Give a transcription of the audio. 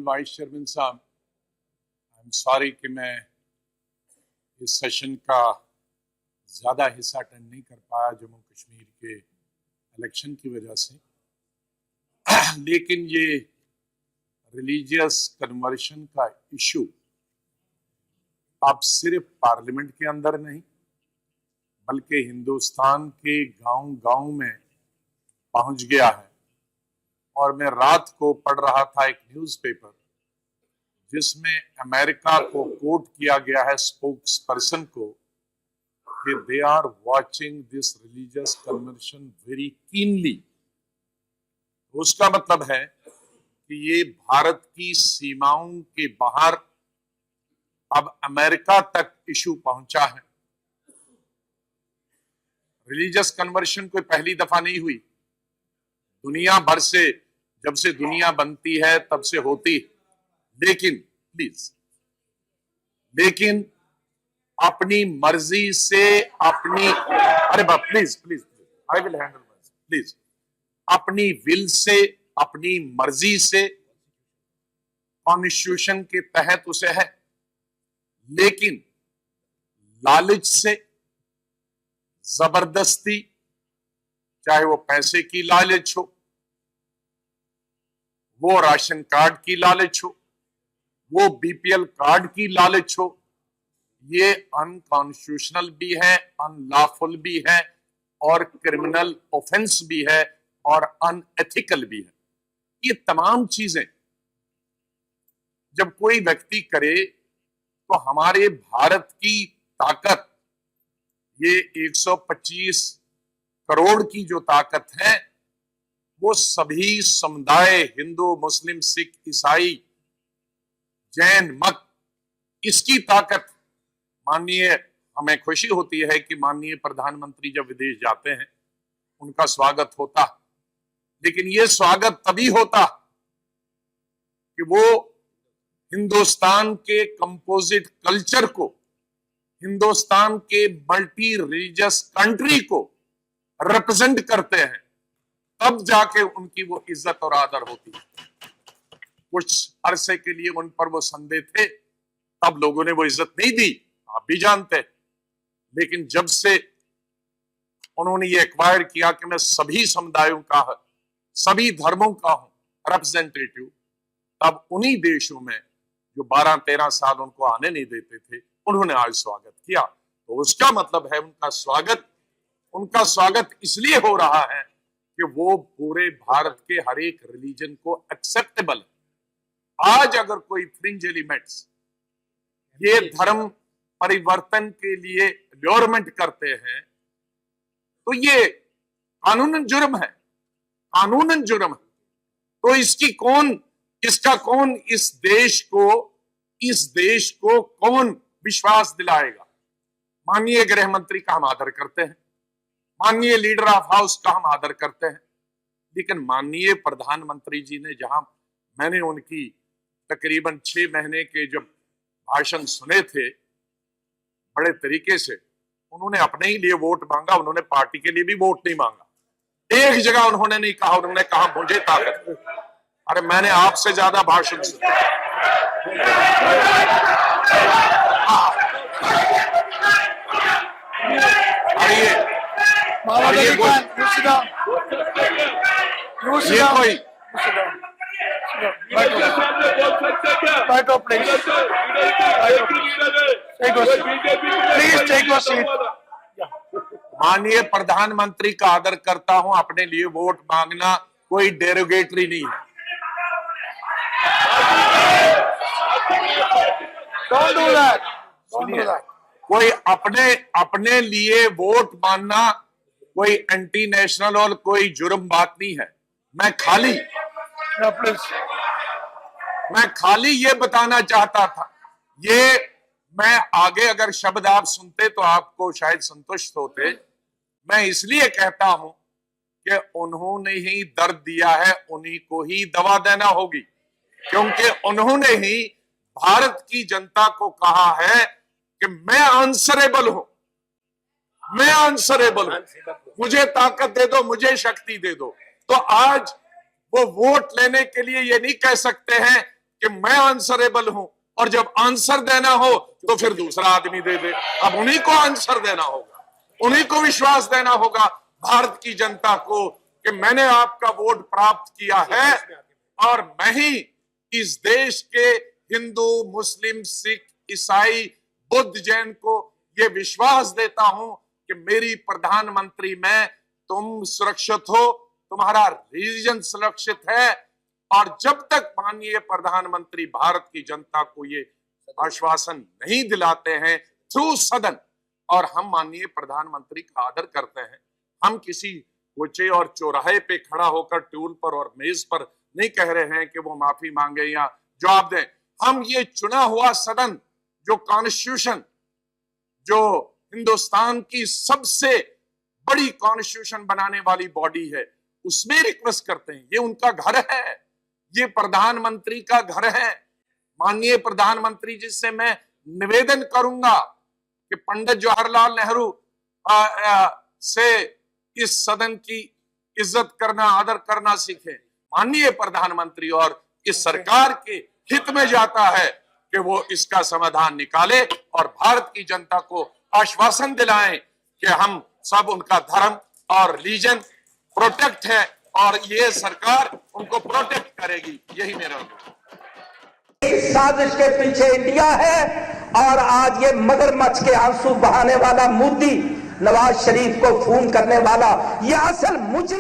Vice chairman साहब, I am sorry कि मैं इस सेशन का ज़्यादा हिस्सा अटेंड नहीं कर पाया जम्मू कश्मीर के इलेक्शन की वजह से। लेकिन ये रिलीजियस कन्वर्शन का इशू अब सिर्फ पार्लियामेंट के अंदर नहीं बल्कि हिंदुस्तान के गांव-गांव में पहुंच गया है। और मैं रात को पढ़ रहा था एक न्यूज़पेपर जिसमें अमेरिका को कोट किया गया है स्पोक्स पर्सन को कि they are watching this religious conversion very keenly. उसका मतलब है कि ये भारत की सीमाओं के बाहर अब अमेरिका तक इशू पहुंचा है। रिलीजियस कन्वर्शन कोई पहली दफा नहीं हुई, दुनिया भर से जब से दुनिया बनती है तब से होती है। लेकिन अपनी मर्जी से अपनी please I will handle please अपनी विल से अपनी मर्जी से कॉन्स्टिट्यूशन के तहत उसे है, लेकिन लालच से जबरदस्ती, चाहे वो पैसे की लालच हो, वो राशन कार्ड की लालच हो, वो बीपीएल कार्ड की लालच हो, ये अनकॉन्स्टिट्यूशनल भी है, अनलॉफुल भी है और क्रिमिनल ऑफेंस भी है और अनएथिकल भी है। ये तमाम चीजें जब कोई व्यक्ति करे तो हमारे भारत की ताकत, ये 125 करोड़ की जो ताकत है वो सभी समुदाय, हिंदू, मुस्लिम, सिख, ईसाई, जैन, मत, इसकी ताकत। माननीय, हमें खुशी होती है कि माननीय प्रधानमंत्री जब विदेश जाते हैं उनका स्वागत होता, लेकिन ये स्वागत तभी होता कि वो हिंदुस्तान के कंपोजिट कल्चर को, हिंदुस्तान के मल्टी रिलीजियस कंट्री को रिप्रेजेंट करते हैं, तब जाके उनकी वो इज्जत और आदर होती है। कुछ अरसे के लिए उन पर वो संदेह थे, तब लोगों ने वो इज्जत नहीं दी, आप भी जानते। लेकिन जब से उन्होंने ये एक्वायर किया कि मैं सभी समुदायों का, सभी धर्मों का हूं रिप्रेजेंटेटिव, तब उन्हीं देशों में जो 12-13 साल उनको आने नहीं देते थे, उन्होंने आज स्वागत किया। तो उसका मतलब है उनका स्वागत इसलिए हो रहा है कि वो पूरे भारत के हर एक रिलीजन को एक्सेप्टेबल है। आज अगर कोई फ्रिंज एलिमेंट्स ये धर्म परिवर्तन के लिए ल्योरमेंट करते हैं तो ये कानूनन जुर्म है, कानूनन जुर्म है। तो इसका कौन इस देश को कौन विश्वास दिलाएगा? माननीय गृह मंत्री का हम आदर करते हैं, माननीय लीडर ऑफ हाउस का हम आदर करते हैं, लेकिन माननीय प्रधानमंत्री जी ने, जहां मैंने उनकी तकरीबन 6 महीने के जब भाषण सुने थे, बड़े तरीके से उन्होंने अपने ही लिए वोट मांगा, उन्होंने पार्टी के लिए भी वोट नहीं मांगा। एक जगह उन्होंने नहीं कहा, उन्होंने कहा मुझे ताकत। अरे मैंने आपसे ज्यादा भाषण सुना। माननीय प्रधानमंत्री का आदर करता हूं, अपने लिए वोट मांगना कोई डेरोगेटरी नहीं है। Don't do that. कोई अपने लिए वोट मांगना कोई एंटी नेशनल और कोई जुर्म बात नहीं है। मैं खाली ये बताना चाहता था, ये मैं आगे अगर शब्द आप सुनते तो आपको शायद संतुष्ट होते। मैं इसलिए कहता हूं कि उन्होंने ही दर्द दिया है, उन्हीं को ही दवा देना होगी, क्योंकि उन्होंने ही भारत की जनता को कहा है कि मैं आंसरेबल हूं, मुझे ताकत दे दो, मुझे शक्ति दे दो। तो आज वो वोट लेने के लिए ये नहीं कह सकते हैं कि मैं आंसरेबल हूं, और जब आंसर देना हो तो फिर दूसरा आदमी दे दे। अब उन्हीं को आंसर देना होगा, उन्हीं को विश्वास देना होगा भारत की जनता को कि मैंने आपका वोट प्राप्त किया है और मैं ही इस देश के हिंदू, मुस्लिम, सिख, ईसाई, बुद्ध, जैन को यह विश्वास देता हूं कि मेरी प्रधानमंत्री में तुम सुरक्षित हो, तुम्हारा रीजन सुरक्षित है। और जब तक माननीय प्रधानमंत्री भारत की जनता को ये आश्वासन नहीं दिलाते हैं थ्रू सदन, और हम माननीय प्रधानमंत्री का आदर करते हैं, हम किसी कोचे और चौराहे पे खड़ा होकर टूल पर और मेज पर नहीं कह रहे हैं कि वो माफी मांगे या जवाब दें। हम ये चुना हुआ सदन, जो कॉन्स्टिट्यूशन, जो हिंदुस्तान की सबसे बड़ी कॉन्स्टिट्यूशन बनाने वाली बॉडी है, उसमें रिक्वेस्ट करते हैं। ये उनका घर है, ये प्रधानमंत्री का घर है। माननीय प्रधानमंत्री जी से मैं निवेदन करूंगा कि पंडित जवाहरलाल नेहरू से इस सदन की इज्जत करना, आदर करना सीखें। माननीय प्रधानमंत्री और इस सरकार के हित में जाता है कि वो इसका समाधान निकाले और भारत की जनता को आश्वासन दिलाएं कि हम सब उनका धर्म और रिलीजन प्रोटेक्ट है और ये सरकार उनको प्रोटेक्ट करेगी। यही मेरा इस साजिश के पीछे इंडिया है और आज ये मगरमच्छ के आंसू बहाने वाला मोदी, नवाज शरीफ को खून करने वाला, ये असल मुजरिम